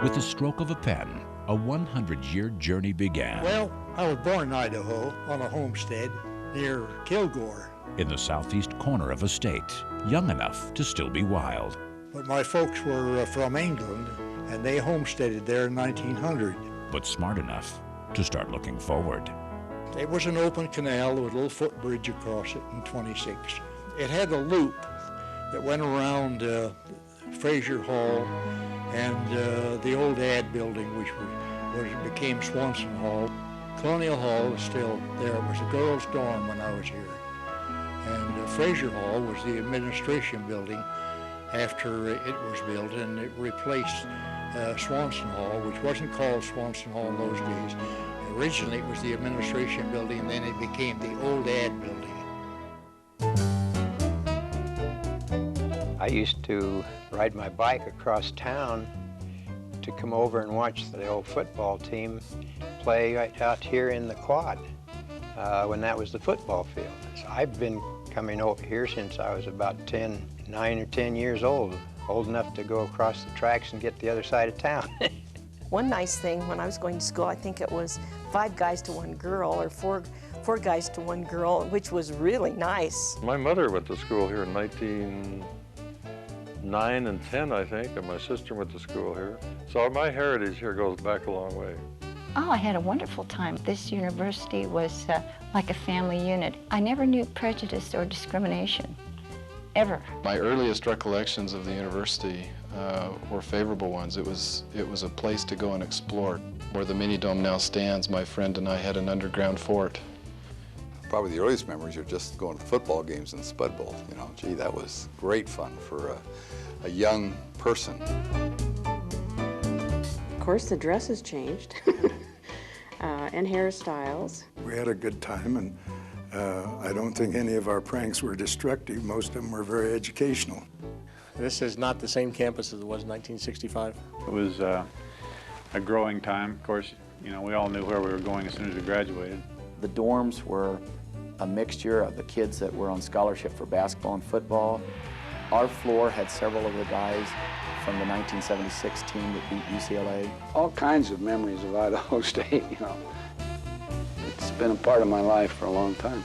With the stroke of a pen, a 100-year journey began. Well, I was born in Idaho on a homestead near Kilgore. In the southeast corner of a state, young enough to still be wild. But my folks were from England, and they homesteaded there in 1900. But smart enough to start looking forward. It was an open canal with a little footbridge across it in 26. It had a loop that went around Fraser Hall and the old ad building, which became Swanson Hall. Colonial Hall is still there. It was a girls' dorm when I was here. And Fraser Hall was the administration building after it was built, and it replaced Swanson Hall, which wasn't called Swanson Hall in those days. Originally it was the administration building, and then it became the old ad building. I used to ride my bike across town to come over and watch the old football team play right out here in the quad when that was the football field. So I've been coming over here since I was about 9 or 10 years old enough to go across the tracks and get the other side of town. One nice thing when I was going to school, I think it was 5 guys to 1 girl, or four guys to 1 girl, which was really nice. My mother went to school here in 1909 and 10, I think, and my sister went to school here. So my heritage here goes back a long way. Oh, I had a wonderful time. This university was like a family unit. I never knew prejudice or discrimination, ever. My earliest recollections of the university were favorable ones. It was a place to go and explore. Where the mini dome now stands, my friend and I had an underground fort. Probably the earliest memories are just going to football games in Spud Bowl. You know, gee, that was great fun for a young person. Of course, the dresses changed, and hairstyles. We had a good time, and I don't think any of our pranks were destructive. Most of them were very educational. This is not the same campus as it was in 1965. It was a growing time. Of course, you know, we all knew where we were going as soon as we graduated. The dorms were a mixture of the kids that were on scholarship for basketball and football. Our floor had several of the guys from the 1976 team that beat UCLA. All kinds of memories of Idaho State, you know. It's been a part of my life for a long time.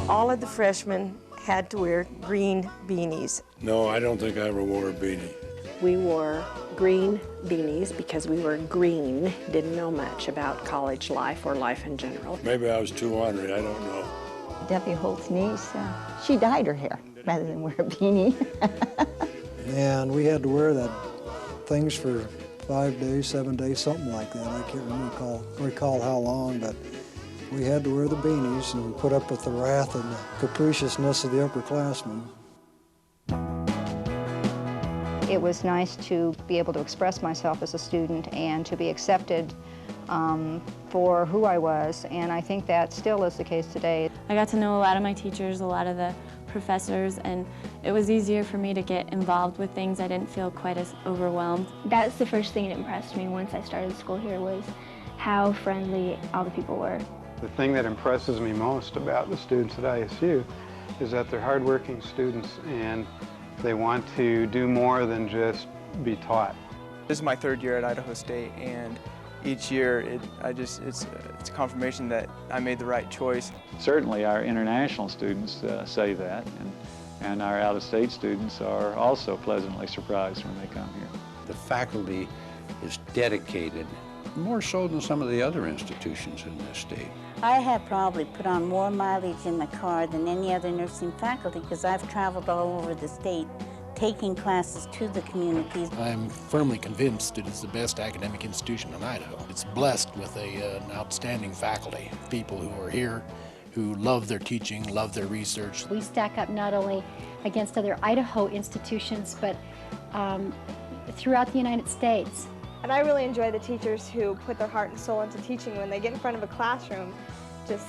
All of the freshmen had to wear green beanies. No, I don't think I ever wore a beanie. We wore green beanies because we were green, didn't know much about college life or life in general. Maybe I was too ornery, I don't know. Debbie Holt's niece, she dyed her hair rather than wear a beanie. And we had to wear that things for 5 days, 7 days, something like that. I can't recall how long, but we had to wear the beanies and put up with the wrath and the capriciousness of the upperclassmen. It was nice to be able to express myself as a student and to be accepted for who I was, and I think that still is the case today. I got to know a lot of my teachers, a lot of the professors, and it was easier for me to get involved with things. I didn't feel quite as overwhelmed. That's the first thing that impressed me once I started school here was how friendly all the people were. The thing that impresses me most about the students at ISU is that they're hardworking students and they want to do more than just be taught. This is my 3rd year at Idaho State, and each year it's a confirmation that I made the right choice. Certainly our international students say that, and our out-of-state students are also pleasantly surprised when they come here. The faculty is dedicated, more so than some of the other institutions in this state. I have probably put on more mileage in the car than any other nursing faculty because I've traveled all over the state taking classes to the communities. I'm firmly convinced that it's the best academic institution in Idaho. It's blessed with an outstanding faculty, people who are here, who love their teaching, love their research. We stack up not only against other Idaho institutions, but throughout the United States. And I really enjoy the teachers who put their heart and soul into teaching. When they get in front of a classroom, just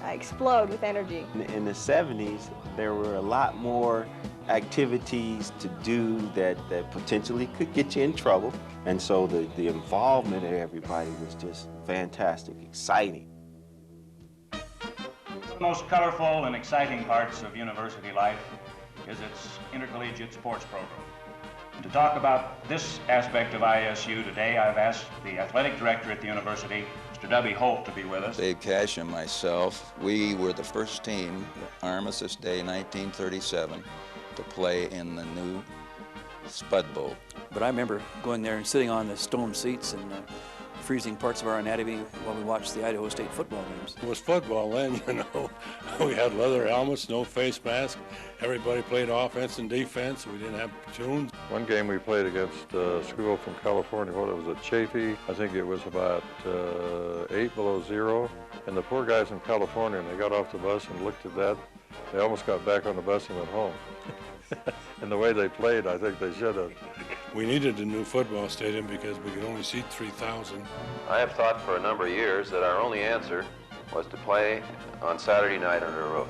explode with energy. In the 70s, there were a lot more activities to do that potentially could get you in trouble. And so the involvement of everybody was just fantastic, exciting. the most colorful and exciting parts of university life is its intercollegiate sports program. To talk about this aspect of ISU today, I've asked the athletic director at the university, Mr. W. Holt, to be with us. Dave Cash and myself, we were the first team, Armistice Day 1937, to play in the new Spud Bowl. But I remember going there and sitting on the stone seats and freezing parts of our anatomy while we watched the Idaho State football games. It was football then, you know. We had leather helmets, no face mask. Everybody played offense and defense. We didn't have platoons. One game we played against a school from California, it was at Chaffee. I think it was about 8 below zero. And the poor guys in California, and they got off the bus and looked at that. They almost got back on the bus and went home. And the way they played, I think they should have. We needed a new football stadium because we could only seat 3,000. I have thought for a number of years that our only answer was to play on Saturday night under a roof.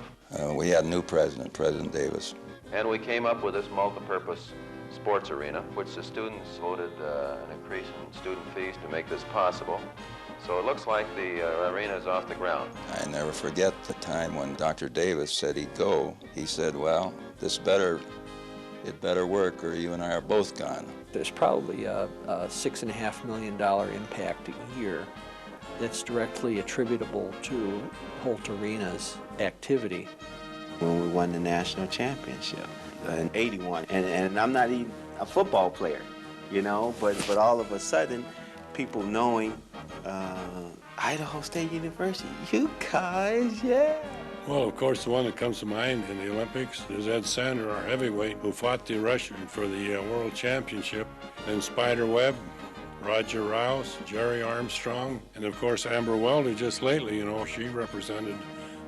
We had a new president, President Davis. And we came up with this multi-purpose sports arena, which the students voted an increase in student fees to make this possible. So it looks like the arena is off the ground. I never forget the time when Dr. Davis said he'd go. He said, well, it better work or you and I are both gone. There's probably a $6.5 million impact a year that's directly attributable to Holt Arena's activity. When we won the national championship in '81, and I'm not even a football player, you know, but all of a sudden, people knowing Idaho State University, you guys, yeah. Well, of course, the one that comes to mind in the Olympics is Ed Sander, our heavyweight, who fought the Russian for the World Championship. Then Spider Webb, Roger Rouse, Jerry Armstrong, and of course Amber Weldy just lately, you know, she represented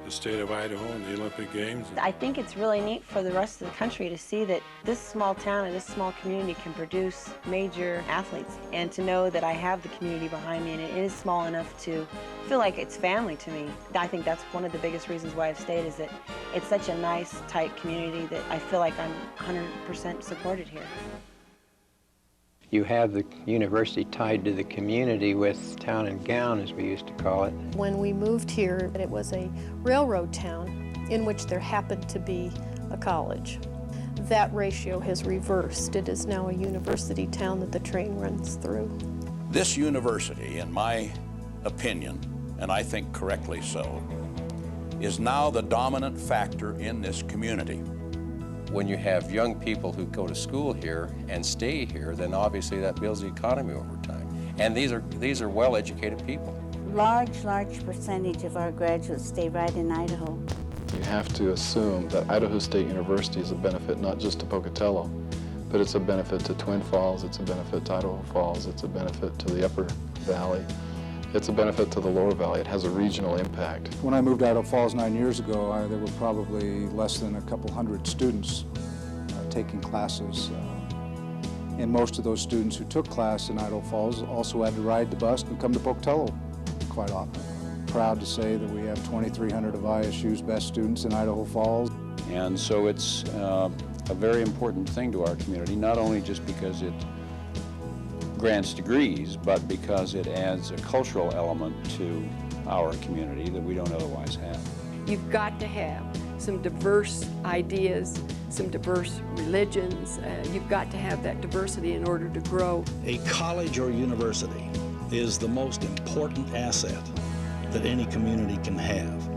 the state of Idaho in the Olympic Games. I think it's really neat for the rest of the country to see that this small town and this small community can produce major athletes, and to know that I have the community behind me and it is small enough to feel like it's family to me. I think that's one of the biggest reasons why I've stayed, is that it's such a nice, tight community that I feel like I'm 100% supported here. You have the university tied to the community with town and gown, as we used to call it. When we moved here, it was a railroad town in which there happened to be a college. That ratio has reversed. It is now a university town that the train runs through. This university, in my opinion, and I think correctly so, is now the dominant factor in this community. When you have young people who go to school here and stay here, then obviously that builds the economy over time. And these are well-educated people. Large percentage of our graduates stay right in Idaho. You have to assume that Idaho State University is a benefit not just to Pocatello, but it's a benefit to Twin Falls, it's a benefit to Idaho Falls, it's a benefit to the Upper Valley, it's a benefit to the Lower Valley. It has a regional impact. When I moved to Idaho Falls 9 years ago, there were probably less than a couple hundred students taking classes. And most of those students who took class in Idaho Falls also had to ride the bus and come to Pocatello quite often. Proud to say that we have 2,300 of ISU's best students in Idaho Falls. And so it's a very important thing to our community, not only just because it grants degrees, but because it adds a cultural element to our community that we don't otherwise have. You've got to have some diverse ideas, some diverse religions. You've got to have that diversity in order to grow. A college or university is the most important asset that any community can have.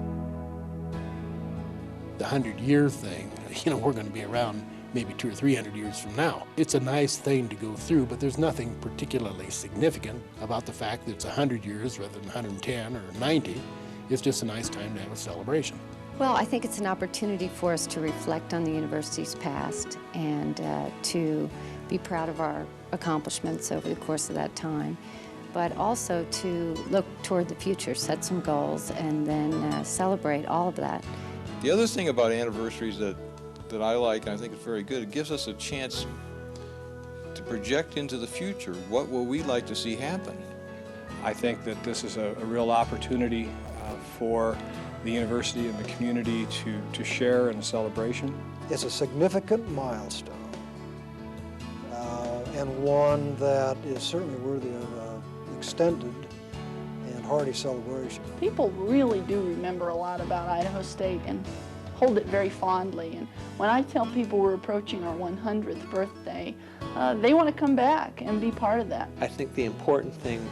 The 100-year thing, you know, we're going to be around maybe 200 or 300 years from now. It's a nice thing to go through, but there's nothing particularly significant about the fact that it's 100 years rather than 110 or 90. It's just a nice time to have a celebration. Well, I think it's an opportunity for us to reflect on the university's past and to be proud of our accomplishments over the course of that time, but also to look toward the future, set some goals, and then celebrate all of that. The other thing about anniversaries that I like, and I think it's very good, it gives us a chance to project into the future. What will we like to see happen? I think that this is a real opportunity for the university and the community to share in a celebration. It's a significant milestone and one that is certainly worthy of extended and hearty celebration. People really do remember a lot about Idaho State and hold it very fondly. And when I tell people we're approaching our 100th birthday, they want to come back and be part of that. I think the important thing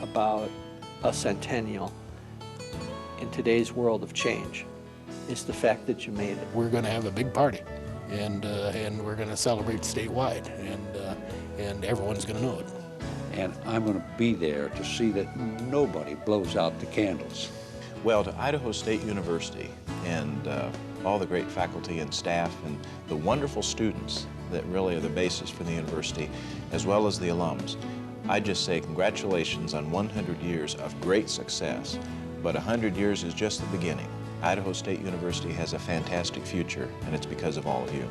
about a centennial in today's world of change is the fact that you made it. We're going to have a big party, and we're going to celebrate statewide, and everyone's going to know it. And I'm going to be there to see that nobody blows out the candles. Well, to Idaho State University and all the great faculty and staff and the wonderful students that really are the basis for the university, as well as the alums, I just say congratulations on 100 years of great success, but 100 years is just the beginning. Idaho State University has a fantastic future, and it's because of all of you.